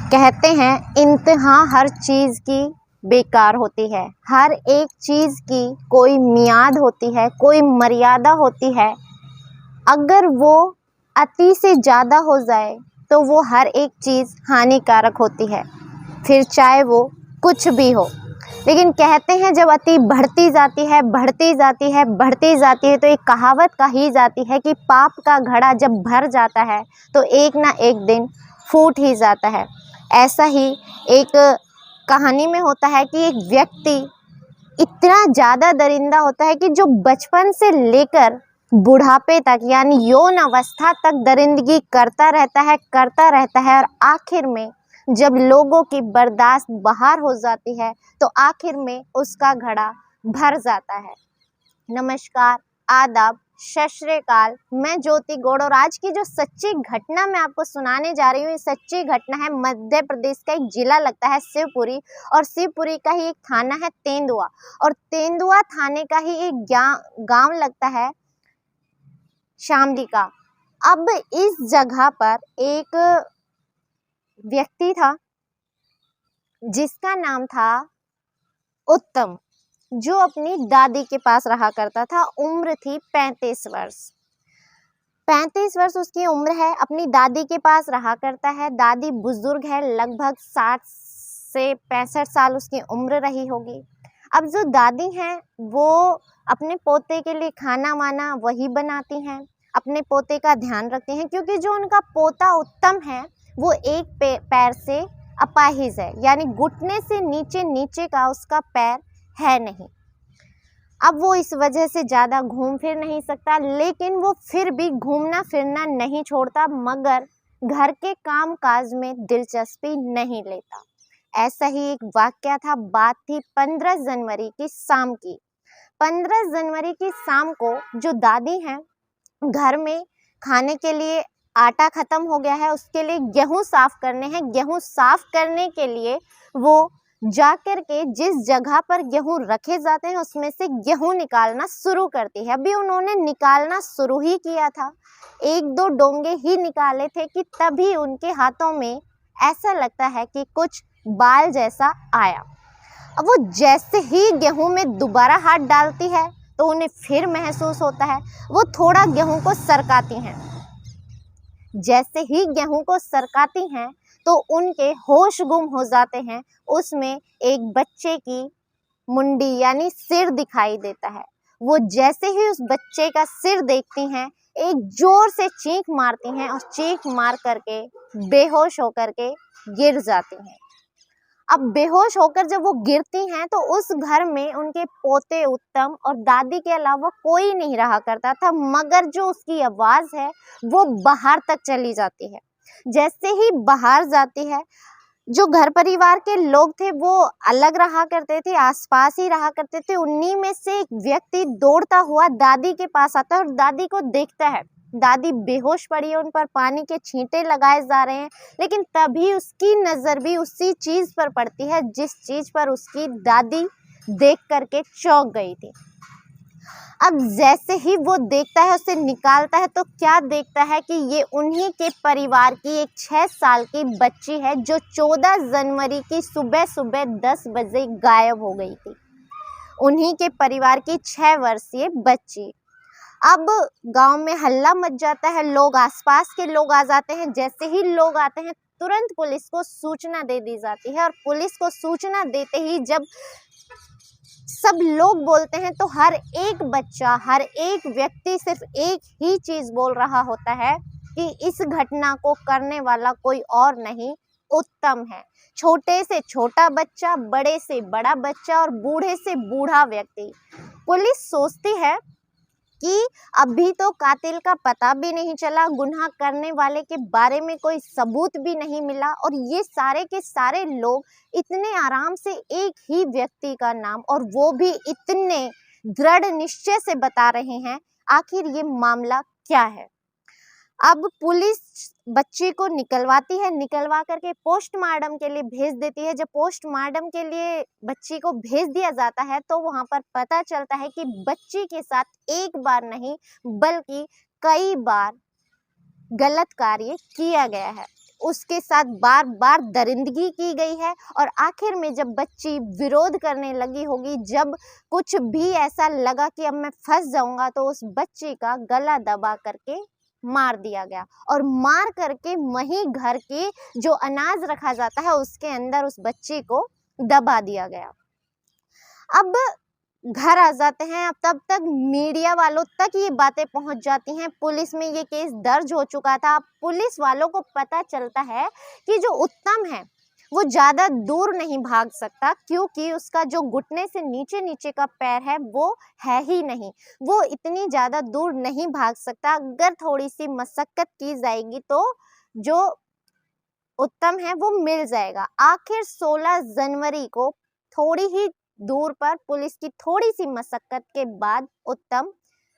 कहते हैं इंतहा हर चीज़ की बेकार होती है। हर एक चीज़ की कोई मियाद होती है, कोई मर्यादा होती है। अगर वो अति से ज़्यादा हो जाए तो वो हर एक चीज़ हानिकारक होती है, फिर चाहे वो कुछ भी हो। लेकिन कहते हैं जब अति बढ़ती जाती है, बढ़ती जाती है, बढ़ती जाती है, तो एक कहावत कही जाती है कि पाप का घड़ा जब भर जाता है तो एक ना एक दिन फूट ही जाता है। ऐसा ही एक कहानी में होता है कि एक व्यक्ति इतना ज़्यादा दरिंदा होता है कि जो बचपन से लेकर बुढ़ापे तक यानी यौन अवस्था तक दरिंदगी करता रहता है और आखिर में जब लोगों की बर्दाश्त बाहर हो जाती है तो आखिर में उसका घड़ा भर जाता है। नमस्कार, आदाब, सत श्री अकाल। मैं ज्योति गौड़ और आज की जो सच्ची घटना मैं आपको सुनाने जा रही हूँ, ये सच्ची घटना है मध्य प्रदेश का एक जिला लगता है शिवपुरी, और शिवपुरी का ही एक थाना है तेंदुआ, और तेंदुआ थाने का ही एक गांव लगता है शामली का। अब इस जगह पर एक व्यक्ति था जिसका नाम था उत्तम, जो अपनी दादी के पास रहा करता था। उम्र थी 35 वर्ष। 35 वर्ष उसकी उम्र है, अपनी दादी के पास रहा करता है। दादी बुजुर्ग है, लगभग 60 से 65 साल उसकी उम्र रही होगी। अब जो दादी हैं वो अपने पोते के लिए खाना वाना वही बनाती हैं, अपने पोते का ध्यान रखती हैं, क्योंकि जो उनका पोता उत्तम है वो एक पैर से अपाहिज है, यानी घुटने से नीचे का उसका पैर है नहीं। अब वो इस वजह से ज़्यादा घूम फिर नहीं सकता, लेकिन वो फिर भी घूमना फिरना नहीं छोड़ता, मगर घर के काम काज में दिलचस्पी नहीं लेता। ऐसा ही एक वाकया था। बात थी 15 जनवरी की शाम की। 15 जनवरी की शाम को जो दादी हैं, घर में खाने के लिए आटा ख़त्म हो गया है, उसके लिए गेहूँ साफ़ करने हैं। गेहूँ साफ़ करने के लिए वो जाकर के जिस जगह पर गेहूँ रखे जाते हैं उसमें से गेहूँ निकालना शुरू करती है। अभी उन्होंने निकालना शुरू ही किया था, 1-2 डोंगे ही निकाले थे कि तभी उनके हाथों में ऐसा लगता है कि कुछ बाल जैसा आया। अब वो जैसे ही गेहूँ में दोबारा हाथ डालती है तो उन्हें फिर महसूस होता है। वो थोड़ा गेहूँ को सरकाती हैं। जैसे ही गेहूं को सरकाती हैं तो उनके होश गुम हो जाते हैं। उसमें एक बच्चे की मुंडी यानी सिर दिखाई देता है। वो जैसे ही उस बच्चे का सिर देखती हैं, एक जोर से चीख मारती हैं और चीख मार करके बेहोश होकर के गिर जाती हैं। अब बेहोश होकर जब वो गिरती हैं तो उस घर में उनके पोते उत्तम और दादी के अलावा कोई नहीं रहा करता था, मगर जो उसकी आवाज़ है वो बाहर तक चली जाती है। जैसे ही बाहर जाती है, जो घर परिवार के लोग थे वो अलग रहा करते थे, आसपास ही रहा करते थे। उन्हीं में से एक व्यक्ति दौड़ता हुआ दादी के पास आता है और दादी को देखता है। दादी बेहोश पड़ी है, उन पर पानी के छींटे लगाए जा रहे हैं, लेकिन तभी उसकी नज़र भी उसी चीज़ पर पड़ती है जिस चीज़ पर उसकी दादी देख करके चौंक गई थी। अब जैसे ही वो देखता है, उसे निकालता है, तो क्या देखता है कि ये उन्हीं के परिवार की एक 6 साल की बच्ची है जो 14 जनवरी की सुबह 10 बजे गायब हो गई थी। उन्हीं के परिवार की 6 वर्षीय बच्ची। अब गांव में हल्ला मच जाता है, लोग आसपास के लोग आ जाते हैं। जैसे ही लोग आते हैं तुरंत पुलिस को सूचना दे दी जाती है, और पुलिस को सूचना देते ही जब सब लोग बोलते हैं तो हर एक बच्चा, हर एक व्यक्ति सिर्फ एक ही चीज़ बोल रहा होता है कि इस घटना को करने वाला कोई और नहीं, उत्तम है। छोटे से छोटा बच्चा, बड़े से बड़ा बच्चा और बूढ़े से बूढ़ा व्यक्ति। पुलिस सोचती है कि अभी तो कातिल का पता भी नहीं चला, गुनाह करने वाले के बारे में कोई सबूत भी नहीं मिला, और ये सारे के सारे लोग इतने आराम से एक ही व्यक्ति का नाम, और वो भी इतने दृढ़ निश्चय से बता रहे हैं। आखिर ये मामला क्या है? अब पुलिस बच्ची को निकलवाती है, निकलवा करके पोस्टमार्टम के लिए भेज देती है। जब पोस्टमार्टम के लिए बच्ची को भेज दिया जाता है तो वहां पर पता चलता है कि बच्ची के साथ एक बार नहीं बल्कि कई बार गलत कार्य किया गया है। उसके साथ बार बार दरिंदगी की गई है। और आखिर में जब बच्ची विरोध करने लगी होगी, जब कुछ भी ऐसा लगा कि अब मैं फंस जाऊंगा, तो उस बच्ची का गला दबा करके मार दिया गया। और मार करके वहीं घर के जो अनाज रखा जाता है उसके अंदर उस बच्ची को दबा दिया गया। अब घर आ जाते हैं। अब तब तक मीडिया वालों तक ये बातें पहुंच जाती हैं। पुलिस में ये केस दर्ज हो चुका था। पुलिस वालों को पता चलता है कि जो उत्तम है वो ज़्यादा दूर नहीं भाग सकता, क्योंकि उसका जो घुटने से नीचे नीचे का पैर है वो है ही नहीं। वो इतनी ज़्यादा दूर नहीं भाग सकता। अगर थोड़ी सी मशक्कत की जाएगी तो जो उत्तम है वो मिल जाएगा। आखिर 16 जनवरी को थोड़ी ही दूर पर पुलिस की थोड़ी सी मशक्कत के बाद उत्तम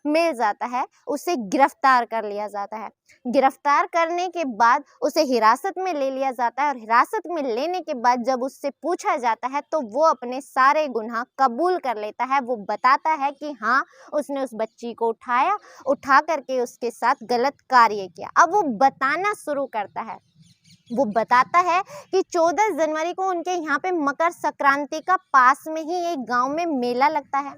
मिल जाता है। उसे गिरफ्तार कर लिया जाता है। गिरफ्तार करने के बाद उसे हिरासत में ले लिया जाता है। और हिरासत में लेने के बाद जब उससे पूछा जाता है तो वो अपने सारे गुनाह कबूल कर लेता है। वो बताता है कि हाँ, उसने उस बच्ची को उठा करके उसके साथ गलत कार्य किया। अब वो बताना शुरू करता है। वो बताता है कि 14 जनवरी को उनके यहाँ पे मकर संक्रांति का पास में ही एक गांव में मेला लगता है।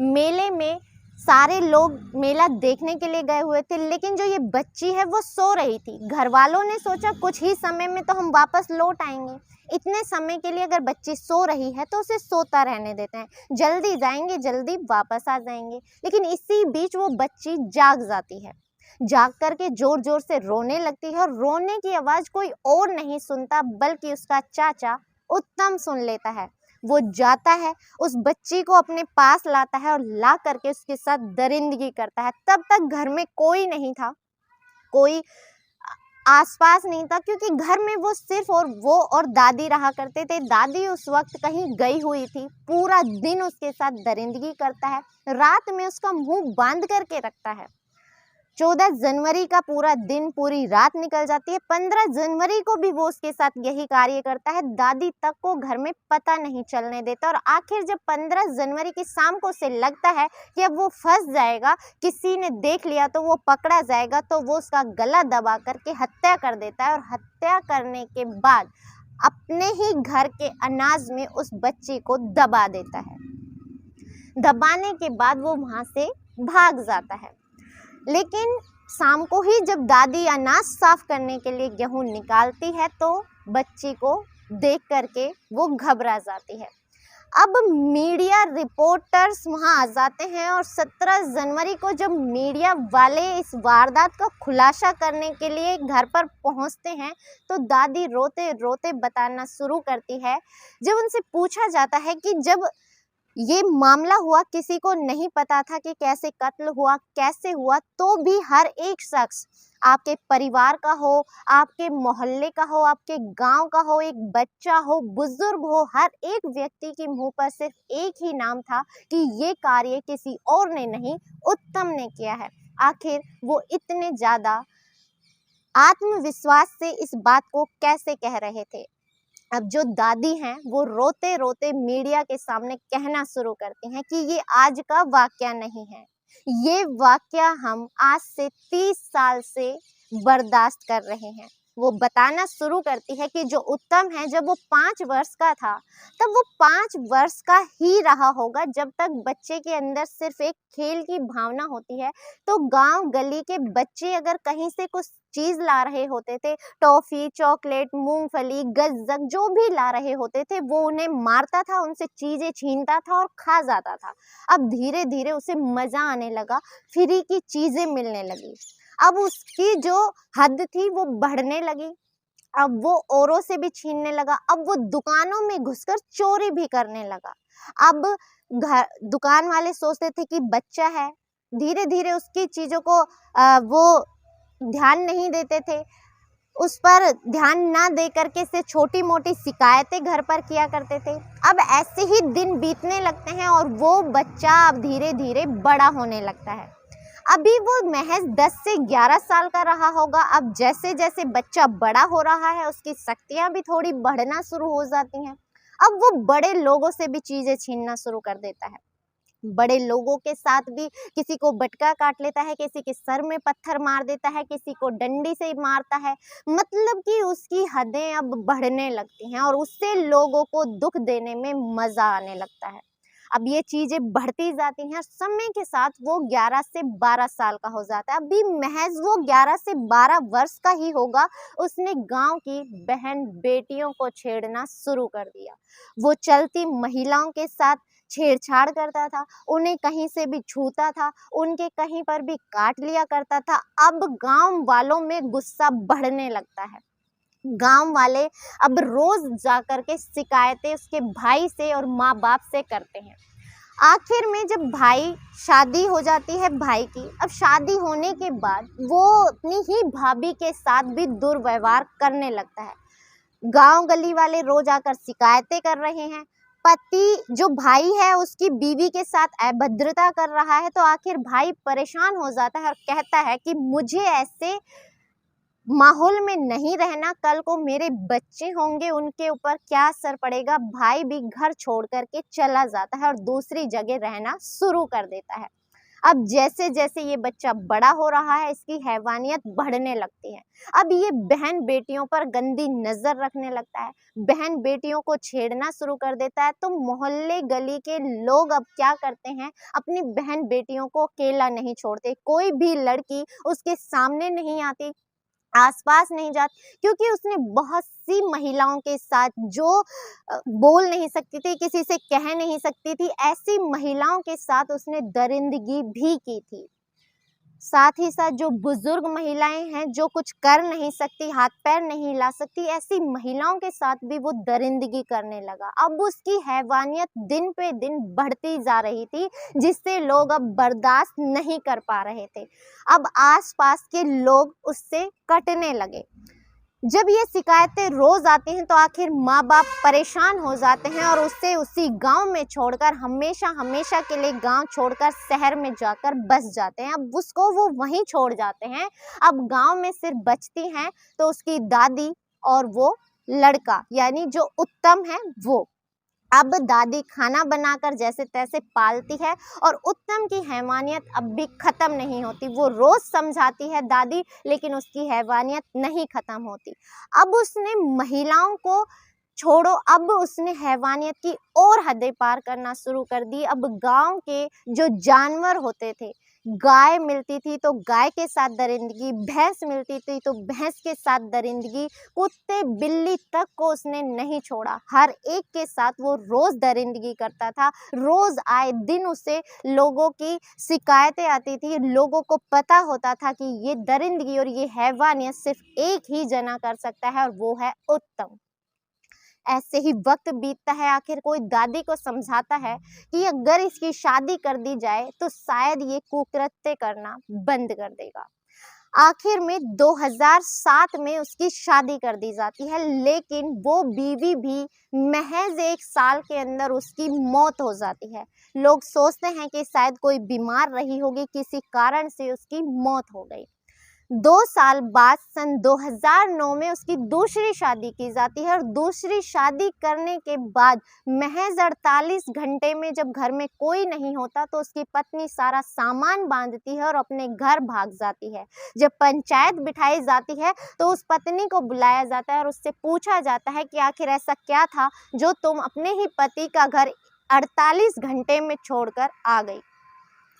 मेले में सारे लोग मेला देखने के लिए गए हुए थे, लेकिन जो ये बच्ची है वो सो रही थी। घर वालों ने सोचा कुछ ही समय में तो हम वापस लौट आएंगे, इतने समय के लिए अगर बच्ची सो रही है तो उसे सोता रहने देते हैं, जल्दी जाएंगे जल्दी वापस आ जाएंगे। लेकिन इसी बीच वो बच्ची जाग जाती है। जाग करके जोर जोर से रोने लगती है। और रोने की आवाज़ कोई और नहीं सुनता बल्कि उसका चाचा उत्तम सुन लेता है। वो जाता है, उस बच्ची को अपने पास लाता है और ला करके उसके साथ दरिंदगी करता है। तब तक घर में कोई नहीं था, कोई आसपास नहीं था, क्योंकि घर में वो सिर्फ वो और दादी रहा करते थे। दादी उस वक्त कहीं गई हुई थी। पूरा दिन उसके साथ दरिंदगी करता है, रात में उसका मुंह बांध करके रखता है। 14 जनवरी का पूरा दिन, पूरी रात निकल जाती है। 15 जनवरी को भी वो उसके साथ यही कार्य करता है। दादी तक को घर में पता नहीं चलने देता। और आखिर जब 15 जनवरी की शाम को उसे लगता है कि अब वो फंस जाएगा, किसी ने देख लिया तो वो पकड़ा जाएगा, तो वो उसका गला दबा करके हत्या कर देता है। और हत्या करने के बाद अपने ही घर के अनाज में उस बच्ची को दबा देता है। दबाने के बाद वो वहाँ से भाग जाता है। लेकिन शाम को ही जब दादी अनाज साफ करने के लिए गेहूं निकालती है तो बच्ची को देख करके वो घबरा जाती है। अब मीडिया रिपोर्टर्स वहां आ जाते हैं। और 17 जनवरी को जब मीडिया वाले इस वारदात का खुलासा करने के लिए घर पर पहुंचते हैं तो दादी रोते रोते बताना शुरू करती है। जब उनसे पूछा जाता है कि जब ये मामला हुआ, किसी को नहीं पता था कि कैसे कत्ल हुआ, कैसे हुआ, तो भी हर एक शख्स, आपके परिवार का हो, आपके मोहल्ले का हो, आपके गांव का हो, एक बच्चा हो, बुजुर्ग हो, हर एक व्यक्ति के मुंह पर सिर्फ एक ही नाम था कि ये कार्य किसी और ने नहीं, उत्तम ने किया है। आखिर वो इतने ज़्यादा आत्मविश्वास से इस बात को कैसे कह रहे थे। अब जो दादी हैं वो रोते रोते मीडिया के सामने कहना शुरू करती हैं कि ये आज का वाकया नहीं है, ये वाकया हम आज से 30 साल से बर्दाश्त कर रहे हैं। वो बताना शुरू करती है कि जो उत्तम है, जब वो 5 वर्ष का था तब वो 5 वर्ष का ही रहा होगा। जब तक बच्चे के अंदर सिर्फ एक खेल की भावना होती है, तो गांव गली के बच्चे अगर कहीं से कुछ चीज़ ला रहे होते थे, टॉफ़ी, चॉकलेट, मूंगफली, गज्जक, जो भी ला रहे होते थे, वो उन्हें मारता था, उनसे चीज़ें छीनता था और खा जाता था। अब धीरे धीरे उसे मज़ा आने लगा, फ्री की चीज़ें मिलने लगी। अब उसकी जो हद थी वो बढ़ने लगी। अब वो औरों से भी छीनने लगा। अब वो दुकानों में घुसकर चोरी भी करने लगा। अब दुकान वाले सोचते थे कि बच्चा है, धीरे धीरे उसकी चीज़ों को वो ध्यान नहीं देते थे। उस पर ध्यान ना दे करके से छोटी मोटी शिकायतें घर पर किया करते थे। अब ऐसे ही दिन बीतने लगते हैं और वो बच्चा अब धीरे धीरे बड़ा होने लगता है। अभी वो महज 10 से 11 साल का रहा होगा। अब जैसे जैसे बच्चा बड़ा हो रहा है उसकी शक्तियाँ भी थोड़ी बढ़ना शुरू हो जाती हैं। अब वो बड़े लोगों से भी चीज़ें छीनना शुरू कर देता है। बड़े लोगों के साथ भी किसी को बटका काट लेता है, किसी के सर में पत्थर मार देता है, किसी को डंडी से मारता है। मतलब कि उसकी हदें अब बढ़ने लगती हैं और उससे लोगों को दुख देने में मज़ा आने लगता है। अब ये चीज़ें बढ़ती जाती हैं, समय के साथ वो 11 से 12 साल का हो जाता है। अभी महज़ वो 11 से 12 वर्ष का ही होगा, उसने गाँव की बहन बेटियों को छेड़ना शुरू कर दिया। वो चलती महिलाओं के साथ छेड़छाड़ करता था, उन्हें कहीं से भी छूता था, उनके कहीं पर भी काट लिया करता था। अब गाँव वालों में गुस्सा बढ़ने लगता है। गाँव वाले अब रोज़ जाकर के शिकायतें उसके भाई से और माँ-बाप से करते हैं। आखिर में जब भाई शादी हो जाती है भाई की, अब शादी होने के बाद वो अपनी ही भाभी के साथ भी दुर्व्यवहार करने लगता है। गाँव गली वाले रोज़ आकर शिकायतें कर रहे हैं। पति जो भाई है उसकी बीवी के साथ अभद्रता कर रहा है, तो आखिर भाई परेशान हो जाता है और कहता है कि मुझे ऐसे माहौल में नहीं रहना, कल को मेरे बच्चे होंगे उनके ऊपर क्या असर पड़ेगा। भाई भी घर छोड़ कर के चला जाता है और दूसरी जगह रहना शुरू कर देता है। अब जैसे-जैसे ये बच्चा बड़ा हो रहा है, इसकी हैवानियत बढ़ने लगती है। अब ये बहन बेटियों पर गंदी नज़र रखने लगता है, बहन बेटियों को छेड़ना शुरू कर देता है। तो मोहल्ले गली के लोग अब क्या करते हैं, अपनी बहन बेटियों को अकेला नहीं छोड़ते। कोई भी लड़की उसके सामने नहीं आती, आस-पास नहीं जाती, क्योंकि उसने बहुत सी महिलाओं के साथ जो बोल नहीं सकती थी, किसी से कह नहीं सकती थी, ऐसी महिलाओं के साथ उसने दरिंदगी भी की थी। साथ ही साथ जो बुजुर्ग महिलाएं हैं, जो कुछ कर नहीं सकती, हाथ पैर नहीं हिला सकती, ऐसी महिलाओं के साथ भी वो दरिंदगी करने लगा। अब उसकी हैवानियत दिन पे दिन बढ़ती जा रही थी, जिससे लोग अब बर्दाश्त नहीं कर पा रहे थे। अब आस-पास के लोग उससे कटने लगे। जब ये शिकायतें रोज़ आती हैं तो आखिर माँ-बाप परेशान हो जाते हैं और उसे उसी गाँव में छोड़कर हमेशा के लिए गाँव छोड़कर शहर में जाकर बस जाते हैं। अब उसको वो वहीं छोड़ जाते हैं। अब गाँव में सिर्फ बचती हैं तो उसकी दादी और वो लड़का, यानी जो उत्तम है वो। अब दादी खाना बनाकर जैसे-तैसे पालती है और उत्तम की हैवानियत अब भी ख़त्म नहीं होती। वो रोज़ समझाती है दादी, लेकिन उसकी हैवानियत नहीं ख़त्म होती। अब उसने महिलाओं को छोड़ो, अब उसने हैवानियत की और हदें पार करना शुरू कर दी। अब गाँव के जो जानवर होते थे, गाय मिलती थी तो गाय के साथ दरिंदगी, भैंस मिलती थी तो भैंस के साथ दरिंदगी, कुत्ते बिल्ली तक को उसने नहीं छोड़ा। हर एक के साथ वो रोज़ दरिंदगी करता था। रोज़ आए दिन उसे लोगों की शिकायतें आती थी। लोगों को पता होता था कि ये दरिंदगी और ये हैवानियत सिर्फ़ एक ही जना कर सकता है और वो है उत्तम। ऐसे ही वक्त बीतता है, आखिर कोई दादी को समझाता है कि अगर इसकी शादी कर दी जाए तो शायद ये कुकृत्य करना बंद कर देगा। आखिर में 2007 में उसकी शादी कर दी जाती है, लेकिन वो बीवी भी महज 1 साल के अंदर उसकी मौत हो जाती है। लोग सोचते हैं कि शायद कोई बीमार रही होगी, किसी कारण से उसकी मौत हो गई। 2 साल बाद सन 2009 में उसकी दूसरी शादी की जाती है और दूसरी शादी करने के बाद महज 48 घंटे में जब घर में कोई नहीं होता तो उसकी पत्नी सारा सामान बांधती है और अपने घर भाग जाती है। जब पंचायत बिठाई जाती है तो उस पत्नी को बुलाया जाता है और उससे पूछा जाता है कि आखिर ऐसा क्या था जो तुम अपने ही पति का घर 48 घंटे में छोड़कर आ गई।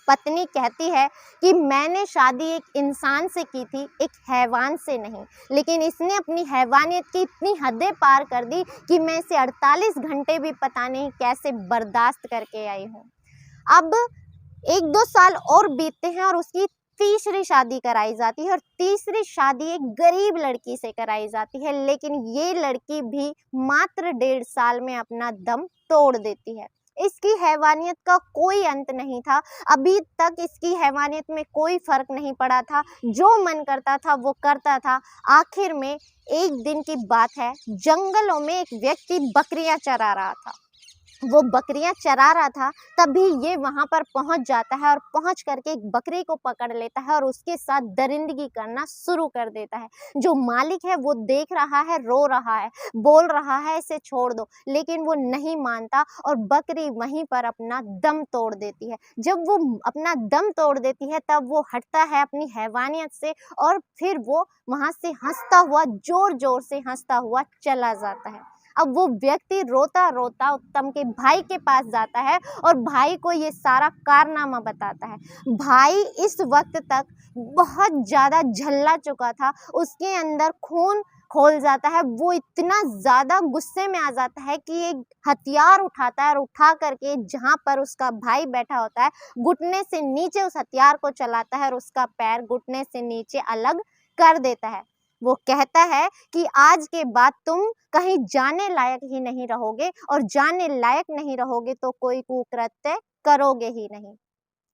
पत्नी कहती है कि मैंने शादी एक इंसान से की थी, एक हैवान से नहीं, लेकिन इसने अपनी हैवानियत की इतनी हदें पार कर दी कि मैं इसे 48 घंटे भी पता नहीं कैसे बर्दाश्त करके आई हूँ। अब 1-2 साल और बीतते हैं और उसकी तीसरी शादी कराई जाती है और तीसरी शादी एक गरीब लड़की से कराई जाती है, लेकिन ये लड़की भी मात्र 1.5 साल में अपना दम तोड़ देती है। इसकी हैवानियत का कोई अंत नहीं था, अभी तक इसकी हैवानियत में कोई फ़र्क नहीं पड़ा था, जो मन करता था वो करता था। आखिर में एक दिन की बात है, जंगलों में एक व्यक्ति बकरियां चरा रहा था। वो बकरियां चरा रहा था, तभी ये वहां पर पहुंच जाता है और पहुंच करके एक बकरी को पकड़ लेता है और उसके साथ दरिंदगी करना शुरू कर देता है। जो मालिक है वो देख रहा है, रो रहा है, बोल रहा है इसे छोड़ दो, लेकिन वो नहीं मानता और बकरी वहीं पर अपना दम तोड़ देती है। जब वो अपना दम तोड़ देती है तब वो हटता है अपनी हैवानियत से और फिर वो वहां से हंसता हुआ, जोर जोर से हंसता हुआ चला जाता है। अब वो व्यक्ति रोता रोता उत्तम के भाई के पास जाता है और भाई को ये सारा कारनामा बताता है। भाई इस वक्त तक बहुत ज़्यादा झल्ला चुका था, उसके अंदर खून खोल जाता है। वो इतना ज़्यादा गुस्से में आ जाता है कि एक हथियार उठाता है और उठा करके जहाँ पर उसका भाई बैठा होता है, घुटने से नीचे उस हथियार को चलाता है और उसका पैर घुटने से नीचे अलग कर देता है। वो कहता है कि आज के बाद तुम कहीं जाने लायक ही नहीं रहोगे और जाने लायक नहीं रहोगे तो कोई कुकृत्य करोगे ही नहीं।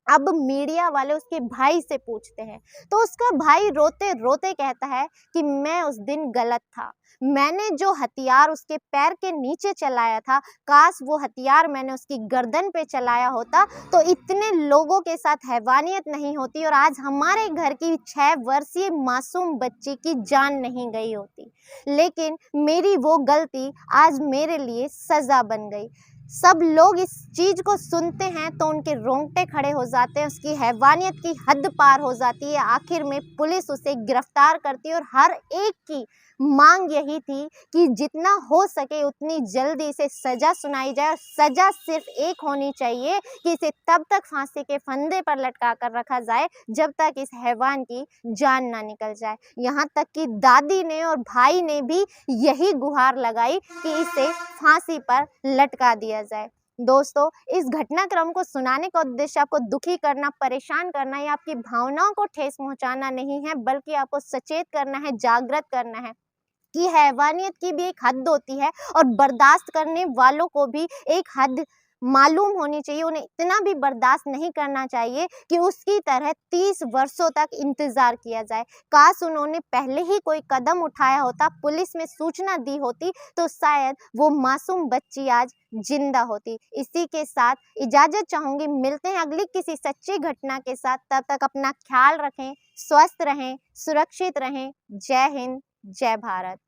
अब मीडिया वाले उसके भाई से पूछते हैं, तो उसका भाई रोते रोते कहता है कि मैं उस दिन गलत था। मैंने जो हथियार उसके पैर के नीचे चलाया था, काश वो हथियार मैंने उसकी गर्दन पे चलाया होता तो इतने लोगों के साथ हैवानियत नहीं होती और आज हमारे घर की 6 वर्षीय मासूम बच्ची की जान नहीं गई होती। लेकिन मेरी वो गलती आज मेरे लिए सजा बन गई। सब लोग इस चीज़ को सुनते हैं तो उनके रोंगटे खड़े हो जाते हैं, उसकी हैवानियत की हद पार हो जाती है। आखिर में पुलिस उसे गिरफ्तार करती है और हर एक की मांग यही थी कि जितना हो सके उतनी जल्दी इसे सज़ा सुनाई जाए और सज़ा सिर्फ एक होनी चाहिए कि इसे तब तक फांसी के फंदे पर लटका कर रखा जाए जब तक इस हैवान की जान ना निकल जाए। यहाँ तक कि दादी ने और भाई ने भी यही गुहार लगाई कि इसे फांसी पर लटका दिया जाए। दोस्तों, इस घटनाक्रम को सुनाने का उद्देश्य आपको दुखी करना, परेशान करना या आपकी भावनाओं को ठेस पहुंचाना नहीं है, बल्कि आपको सचेत करना है, जागृत करना है कि हैवानियत की भी एक हद होती है और बर्दाश्त करने वालों को भी एक हद मालूम होनी चाहिए। उन्हें इतना भी बर्दाश्त नहीं करना चाहिए कि उसकी तरह 30 वर्षों तक इंतज़ार किया जाए। काश उन्होंने पहले ही कोई कदम उठाया होता, पुलिस में सूचना दी होती तो शायद वो मासूम बच्ची आज जिंदा होती। इसी के साथ इजाज़त चाहूँगी, मिलते हैं अगली किसी सच्ची घटना के साथ। तब तक अपना ख्याल रखें, स्वस्थ रहें, सुरक्षित रहें। जय हिंद, जय भारत।